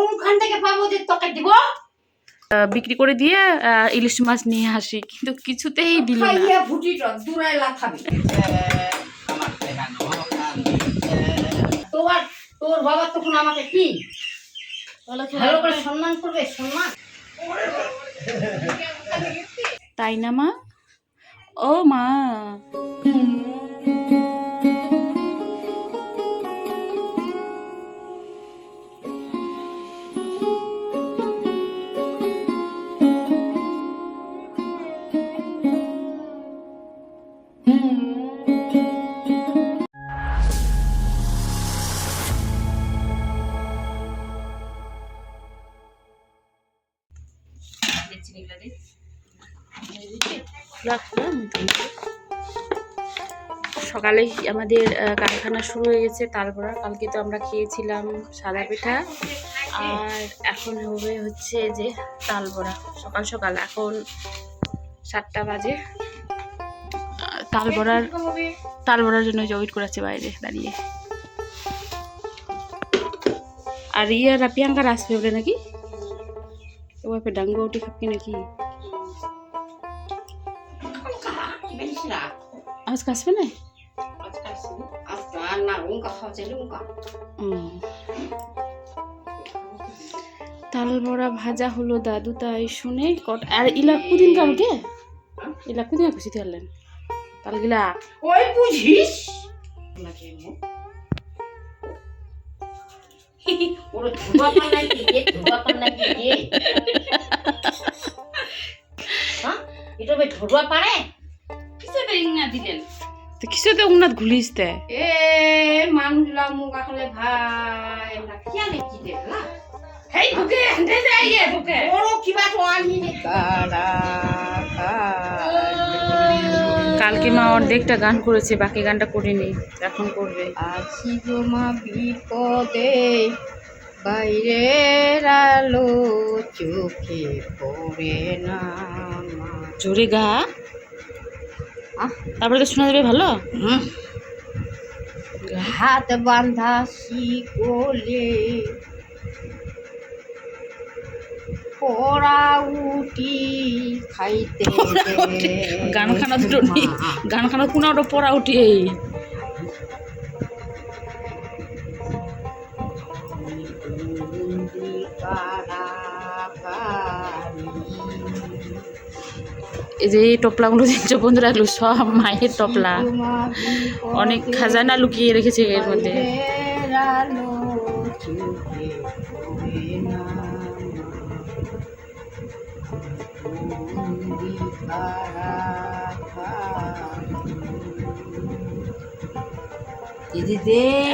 কোনখান থেকে পাবো যে তোকে দিব? বিক্রি করে দিয়ে ইলিশ মাছ নিয়ে আসি, কিন্তু কিছুতেই দিল না। খাইয়া ফুটিটা দূরায় লাথাবি। তোর বাবা তখন আমাকে কি ভালো করে সম্মান করবে? সম্মান তাই না মা? ও মা, সকালে আমাদের কারখানা শুরু হয়ে গেছে তালবড়া। কালকে তো আমরা খেয়েছিলাম সাদা পিঠা, আর এখন হবে হচ্ছে যে তালবড়া। সকাল সকাল এখন 7টা বাজে। তালবড়ার জন্য ওয়েট করাচ্ছে বাইরে দাঁড়িয়ে। আর ইয়ারা প্রিয়াঙ্কার আসবে বলে নাকি, ওই ডাঙ্গো উঠে খাবি নাকি? আজকে আসবে না? তালবড়া ভাজা হলো দাদু, তাই শুনে আর ইলা কুদিন কালকে ইলা কুদিন খুশি থাকলেন তালগিলা ওই বুঝিস ওর ধোয়া পাল্লাই দিয়ে হ্যাঁ এটা বে ধোয়া পারে কিসে ইংনা দিলেন তো কিছুতে উন্নত ঘুলিসতে এ মানুষলা মুগা খালে ভাই না কি আনে কি দে না হেই ঢুকে দে যাইয়ে ঢুকে বড় কিবা তো আনি নে কালকে মা অর্ধেকটা গান করেছে, বাকি গানটা করিনি, এখন করবে। আসি গো মা বিপদে বাইরের আলো চোখে পড়ে না জোরে গা, তারপরে তো শোনা যাবে ভালো। হাত বাঁধা শিকলে পোড়া উটি খাইতে গান খানা দুটো গান খানা কোন ওটা পড়া উঠি এই যে টপলাগুলো দেখছো বন্ধুরা, এগুলো সব মায়ের টপলা, অনেক খাজানা লুকিয়ে রেখেছে এর মধ্যে।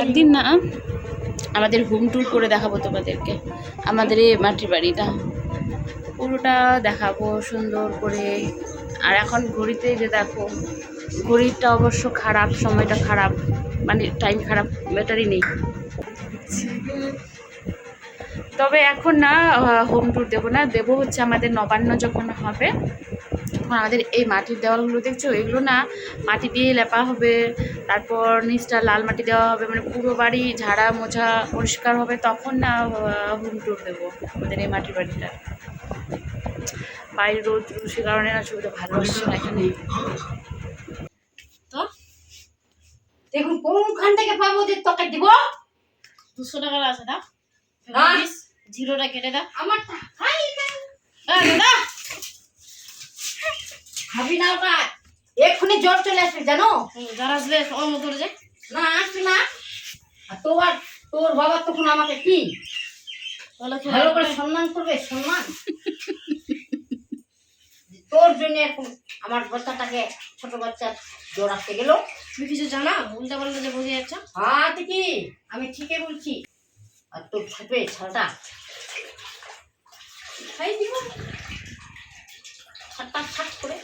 একদিন না আমাদের হোম ট্যুর করে দেখাবো তোমাদেরকে, আমাদের এই মাটির বাড়িটা পুরোটা দেখাবো সুন্দর করে। আর এখন ঘড়িতে যে দেখো, ঘড়িটা অবশ্য খারাপ, সময়টা খারাপ, মানে টাইম খারাপ, ব্যাটারি নেই। তবে এখন না হোম ট্যুর দেবো না, দেবো হচ্ছে আমাদের নবান্ন যখন হবে তখন আমাদের এই মাটির দেওয়ালগুলো দেখছো, এগুলো না মাটি দিয়ে লেপা হবে, তারপর নিচটা লাল মাটি দেওয়া হবে, মানে পুরো বাড়ি ঝাড়া মোছা পরিষ্কার হবে, তখন না হোম ট্যুর দেবো আমাদের এই মাটির বাড়িটা। বাইরে রোদ সে কারণে না ছবিটা ভালো আসছে না এখানে। তো দেখুন কোনখান থেকে পাবো যে তোকে দিব? 200 টাকা আছে না? না জিরোটা কেটে দাও। আমার খাই না দাদা খাবি না ওটা, এক্ষুনি জ্বর চলে আসবে জানো। যারা আসলে অন্য করে যায় না আসবে না। আর তোর বাবা তখন আমাকে কি ভালো করে সম্মান করবে? সম্মান তোর জন্য এখন আমার বাচ্চাটাকে, ছোট বাচ্চা জ্বর আসতে গেল। তুমি কিছু জানা? উল্টা পাল্টা যে বুঝে যাচ্ছ। হ্যাঁ কি আমি ঠিকই বলছি। আর তোর ছাপে ছালটা খাই দিব ছাটটা ছাট করে,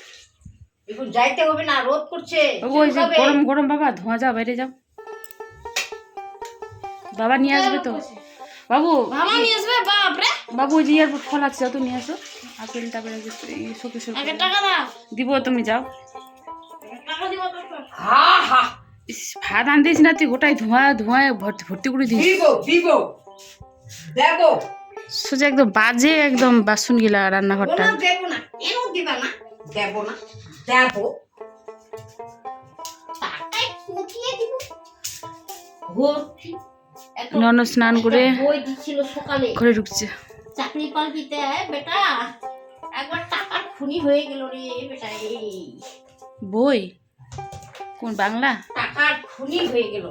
এখন যাইতে হবে না, রোদ করছে। ওই যে গরম গরম বাবা, ধোঁয়া যাও, বাইরে যাও, বাবা নিয়ে আসবে তো। বাবু মামা নিয়ে আসবে? বাপ রে বাবু, ওই যে এয়ারপোর্ট ফল আছে, তো নিয়ে আসো। আপেল টাপেল শোকে 1 টাকা দাও। দিব, তুমি যাও। টাকা দিব তো। হা হা ভাত আনতেছি না, তুই গোটাই ধোঁয়া ধোঁয়ায় ভর্তি করে দিস। দিব দেবো সোজা একদম বাজে একদম বাসন গিলা রান্নাঘরটা। ওনা দেব না, কেন দিবা না? দেব না, দেব। টাকায় কুটিয়ে দিব। ভর্তি। ননদ স্নান করে বই দিছিল সকালে। ঘরে ঢুকছে। চাকরি পাল্টিতে বেটা একবার টাকার খুনি হয়ে গেল রে বেটা। এই বই কোন বাংলা? টাকার খুনি হয়ে গেল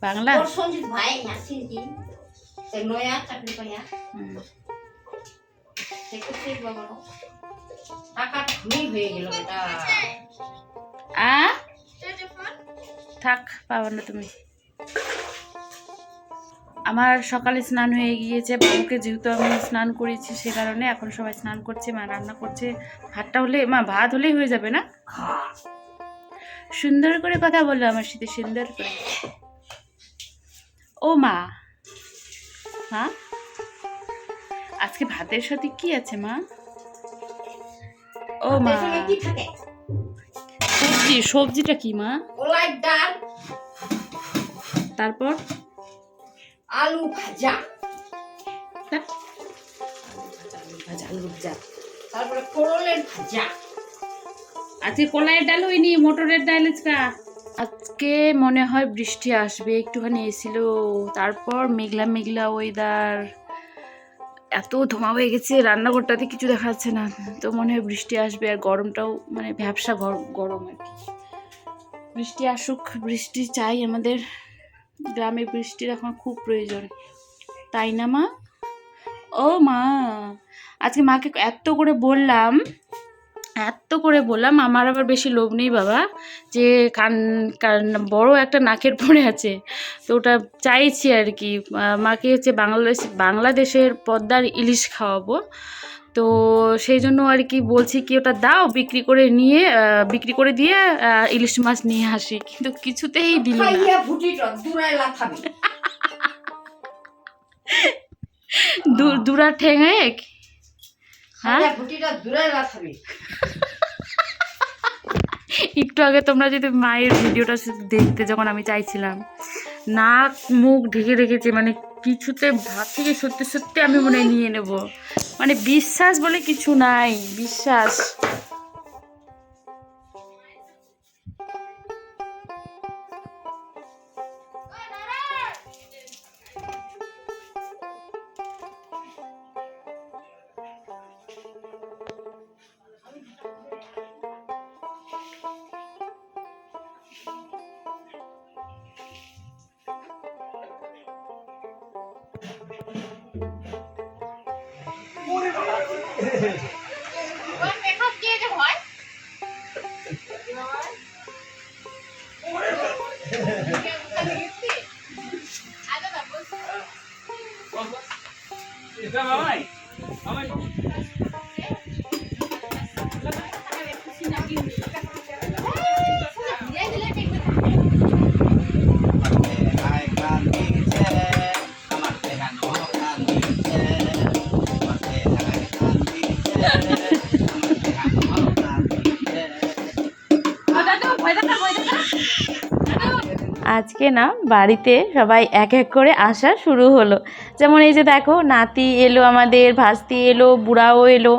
বাংলা। তোর সঞ্জিত ভাই আসিস কি সে নয়া চাকরি পাইয়া দেখতে বাবা টাকার খুনি হয়ে গেল বেটা। আ থাক পাবা না তুমি। আমার সকালে স্নান হয়ে গিয়েছে, বাবুকে যেহেতু আমি স্নান করেছি সে কারণে এখন সবাই স্নান করছে, মা রান্না করছে। ভাতটা হলে মা ভাত হলেই হয়ে যাবে না? সুন্দর করে কথা বললো আমার সাথে, সুন্দর করে। ও মা, হ্যাঁ আজকে ভাতের সাথে কি আছে মা? ও মা কি থাকে? সবজিটা কি মা? কলাই ডাল, তারপর আলু ভাজা, আলু ভাজা, তারপরে করলের ভাজা। আজকে কলাইয়ের ডাল হয়নি, মটরের ডাল। আজকে মনে হয় বৃষ্টি আসবে, একটুখানি এসেছিল, তারপর মেঘলা মেঘলা ওয়েদার, এত ধোঁয়া হয়ে গেছে রান্নাঘরটাতে কিছু দেখা যাচ্ছে না। তো মনে হয় বৃষ্টি আসবে, আর গরমটাও মানে ভ্যাবসা গরম আর কি। বৃষ্টি আসুক, বৃষ্টি চাই আমাদের গ্রামে, বৃষ্টির এখন খুব প্রয়োজন, তাই না মা? ও মা, আজকে মাকে এত করে বললাম, আমার আবার বেশি লোভ নেই বাবা, যে কান বড় একটা নাকের পরে আছে, তো ওটা চাইছি আর কি। মাকে হচ্ছে বাংলাদেশের পদ্মার ইলিশ খাওয়াবো, তো সেই জন্য আর কি বলছি কি ওটা দাও, বিক্রি করে দিয়ে ইলিশ মাছ নিয়ে আসি, কিন্তু কিছুতেই দিল না। দুরা ঠেঙে হ্যাঁ একটু আগে তোমরা যদি মায়ের ভিডিওটা দেখতে, যখন আমি চাইছিলাম, নাক মুখ ঢেকে রেখেছে, মানে কিছুতে ভাত থেকে সত্যি সত্যি আমি মনে নিয়ে নেব, মানে বিশ্বাস বলে কিছু নাই, বিশ্বাস। আজকে না বাড়িতে সবাই এক এক করে আসা শুরু হলো। যেমন এই যে দেখো, নাতি এলো, আমাদের ভাস্তি এলো, বুড়াও এলো।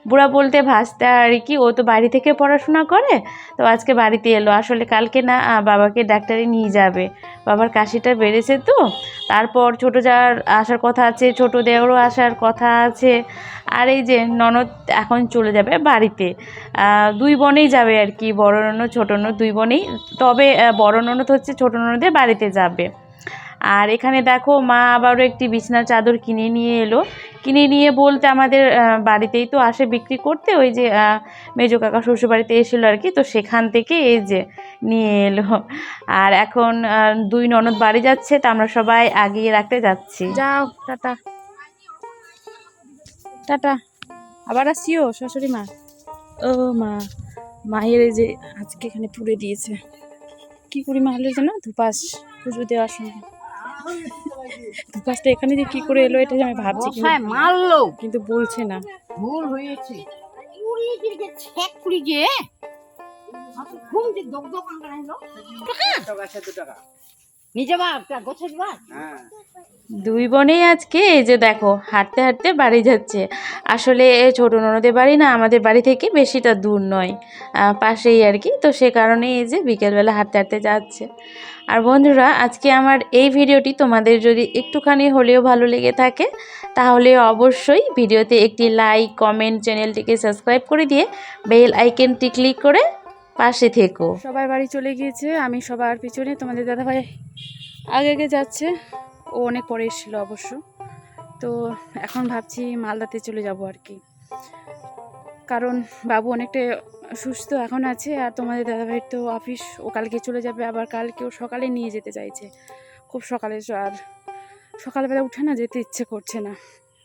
বুড়া বলতে ভাস্তা আর কি, ও তো বাড়ি থেকে পড়াশোনা করে, তো আজকে বাড়িতে এলো। আসলে কালকে না বাবাকে ডাক্তারে নিয়ে যাবে, বাবার কাশিটা বেড়েছে তো। তারপর ছোটো যার আসার কথা আছে, ছোটো দেওরও আসার কথা আছে, আর এই যে ননদ এখন চলে যাবে বাড়িতে। দুই বোনেই যাবে আর কি, বড় ননদ ছোটো ননদ দুই বোনেই, তবে বড় ননদ হচ্ছে ছোটো ননদের বাড়িতে যাবে। আর এখানে দেখো, মা আবারও একটি বিছানার চাদর কিনে নিয়ে এলো। কিনে নিয়ে বলতে আমাদের বাড়িতেই তো আসে বিক্রি করতে, ওই যে মেজো কাকা শ্বশুর বাড়িতে এসেছিলো আর কি, তো সেখান থেকে এই যে নিয়ে এলো। আর এখন দুই ননদ বাড়ি যাচ্ছে, তো আমরা সবাই আগিয়ে রাখতে যাচ্ছি। যাও, টাটা টাটা, আবার আসিও শাশুড়ি মা। ও মা, মায়ের এই যে আজকে এখানে পুড়ে দিয়েছে, কি করি মা হলে যেন ধুপাস পুজো দেওয়ার সময় ধুপাসটা এখানে যে কি করে এলো, এটা আমি ভাবছি, মারলো কিন্তু বলছে না। ভুল হয়েছে। নিজে বাপ গোছে দিবা দুই বোনেই আজকে এই যে দেখো হাঁটতে হাঁটতে বাড়ি যাচ্ছে। আসলে ছোটো ননদের বাড়ি না আমাদের বাড়ি থেকে বেশিটা দূর নয়, পাশেই আর কি। তো সে কারণে এই যে বিকেলবেলা হাঁটতে হাঁটতে যাচ্ছে। আর বন্ধুরা, আজকে আমার এই ভিডিওটি তোমাদের যদি একটুখানি হলেও ভালো লেগে থাকে তাহলে অবশ্যই ভিডিওতে একটি লাইক, কমেন্ট, চ্যানেলটিকে সাবস্ক্রাইব করে দিয়ে বেল আইকনটি ক্লিক করে পাশে থেকো। সবাই বাড়ি চলে গিয়েছে, আমি সবার পিছনে, তোমাদের দাদাভাই আগে আগে যাচ্ছে। ও অনেক পরে এসেছিলো অবশ্য। তো এখন ভাবছি মালদাতে চলে যাব আর কি, কারণ বাবু অনেকটা সুস্থ এখন আছে। আর তোমাদের দাদাভাইয়ের তো অফিস, ও কালকে চলে যাবে, আবার কালকে ও সকালে নিয়ে যেতে চাইছে, খুব সকালে। আর সকালবেলা উঠে না যেতে ইচ্ছে করছে না,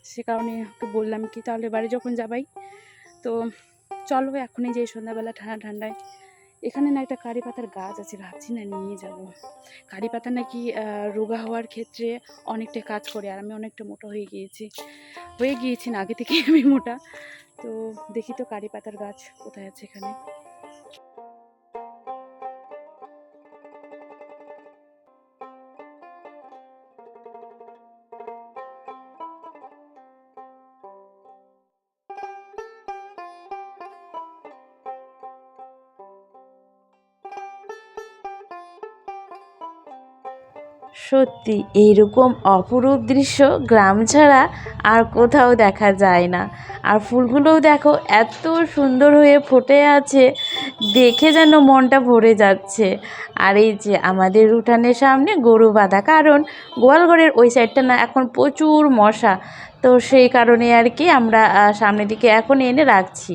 সে কারণে ওকে বললাম কি তাহলে বাড়ি যখন যাবাই তো চলো এখনই যাই সন্ধ্যাবেলা ঠান্ডা ঠান্ডায়। এখানে না একটা কারি পাতার গাছ আছে, ভাবছি না নিয়ে যাব। কারি পাতা নাকি রোগা হওয়ার ক্ষেত্রে অনেকটা কাজ করে। আর আমি অনেকটা মোটা হয়ে গিয়েছি না আগে থেকে আমি মোটা। তো দেখি তো কারি পাতার গাছ কোথায় আছে এখানে। সত্যি এইরকম অপরূপ দৃশ্য গ্রাম ছাড়া আর কোথাও দেখা যায় না। আর ফুলগুলোও দেখো এত সুন্দর হয়ে ফুটে আছে, দেখে যেন মনটা ভরে যাচ্ছে। আর এই যে আমাদের উঠানের সামনে গরু বাঁধা, কারণ গোয়ালঘরের ওই সাইডটা না এখন প্রচুর মশা। তো সেই কারণে আর কি আমরা সামনের দিকে এখন এনে রাখছি।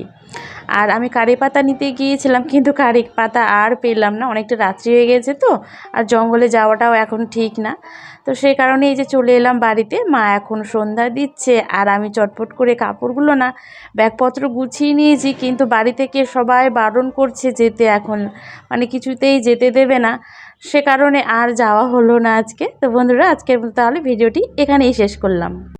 আর আমি কারি পাতা নিতে গিয়েছিলাম, কিন্তু কারি পাতা আর পেলাম না, অনেকটা রাত্রি হয়ে গেছে তো, আর জঙ্গলে যাওয়াটাও এখন ঠিক না। তো সেই কারণে এই যে চলে এলাম বাড়িতে। মা এখন সন্ধ্যা দিচ্ছে, আর আমি চটপট করে কাপড়গুলো না ব্যাগপত্র গুছিয়ে নিয়েছি, কিন্তু বাড়ি থেকে সবাই বারণ করছে যেতে, এখন মানে কিছুতেই যেতে দেবে না। সে কারণে আর যাওয়া হলো না আজকে। তো বন্ধুরা, আজকের তাহলে ভিডিওটি এখানেই শেষ করলাম।